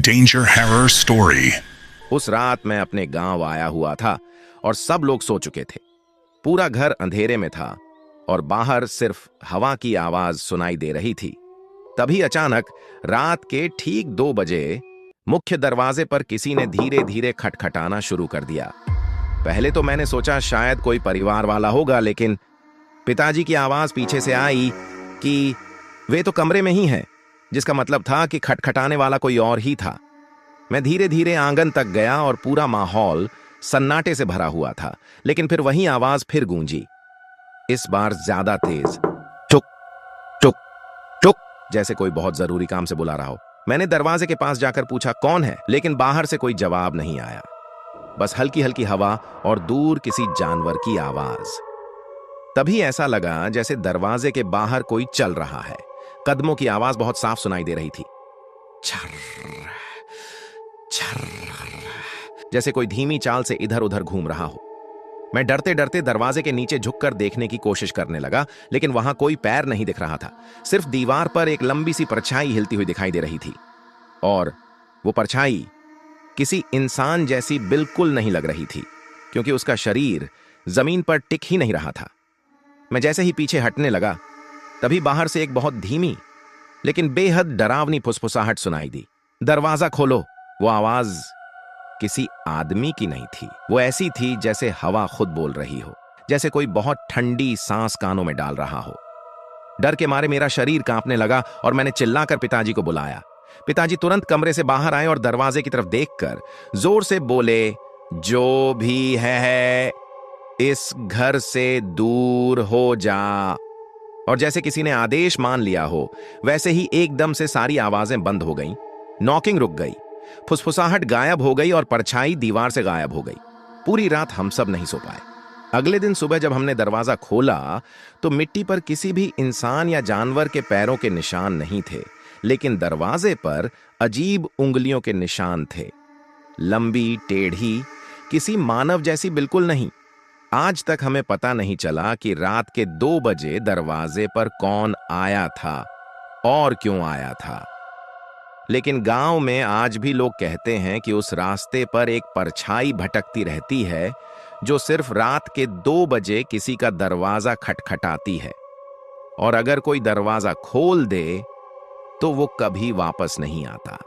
Danger Horror Story। उस रात मैं अपने गांव आया हुआ था और सब लोग सो चुके थे। पूरा घर अंधेरे में था और बाहर सिर्फ हवा की आवाज सुनाई दे रही थी। तभी अचानक रात के ठीक 2 बजे मुख्य दरवाजे पर किसी ने धीरे धीरे खटखटाना शुरू कर दिया। पहले तो मैंने सोचा शायद कोई परिवार वाला होगा, लेकिन पिताजी की आवाज पीछे से आई कि वे तो कमरे में ही हैं, जिसका मतलब था कि खटखटाने वाला कोई और ही था। मैं धीरे धीरे आंगन तक गया और पूरा माहौल सन्नाटे से भरा हुआ था, लेकिन फिर वही आवाज फिर गूंजी, इस बार ज्यादा तेज, टुक टुक टुक, जैसे कोई बहुत जरूरी काम से बुला रहा हो। मैंने दरवाजे के पास जाकर पूछा कौन है, लेकिन बाहर से कोई जवाब नहीं आया, बस हल्की हल्की हवा और दूर किसी जानवर की आवाज। तभी ऐसा लगा जैसे दरवाजे के बाहर कोई चल रहा है। कदमों की आवाज बहुत साफ सुनाई दे रही थी, छर्र छर्र, जैसे कोई धीमी चाल से इधर उधर घूम रहा हो। मैं डरते डरते दरवाजे के नीचे झुककर देखने की कोशिश करने लगा, लेकिन वहां कोई पैर नहीं दिख रहा था। सिर्फ दीवार पर एक लंबी सी परछाई हिलती हुई दिखाई दे रही थी, और वो परछाई किसी इंसान जैसी बिल्कुल नहीं लग रही थी, क्योंकि उसका शरीर जमीन पर टिक ही नहीं रहा था। मैं जैसे ही पीछे हटने लगा, तभी बाहर से एक बहुत धीमी लेकिन बेहद डरावनी फुसफुसाहट सुनाई दी, दरवाजा खोलो। वो आवाज किसी आदमी की नहीं थी, वो ऐसी थी जैसे हवा खुद बोल रही हो, जैसे कोई बहुत ठंडी सांस कानों में डाल रहा हो। डर के मारे मेरा शरीर कांपने लगा और मैंने चिल्लाकर पिताजी को बुलाया। पिताजी तुरंत कमरे से बाहर आए और दरवाजे की तरफ देखकर जोर से बोले, जो भी है इस घर से दूर हो जा। और जैसे किसी ने आदेश मान लिया हो, वैसे ही एकदम से सारी आवाजें बंद हो गईं, नॉकिंग रुक गई, फुसफुसाहट गायब हो गई और परछाई दीवार से गायब हो गई। पूरी रात हम सब नहीं सो पाए। अगले दिन सुबह जब हमने दरवाजा खोला तो मिट्टी पर किसी भी इंसान या जानवर के पैरों के निशान नहीं थे, लेकिन दरवाजे पर अजीब उंगलियों के निशान थे, लंबी टेढ़ी, किसी मानव जैसी बिल्कुल नहीं। आज तक हमें पता नहीं चला कि रात के 2 बजे दरवाजे पर कौन आया था और क्यों आया था, लेकिन गांव में आज भी लोग कहते हैं कि उस रास्ते पर एक परछाई भटकती रहती है, जो सिर्फ रात के 2 बजे किसी का दरवाजा खटखटाती है, और अगर कोई दरवाजा खोल दे तो वो कभी वापस नहीं आता।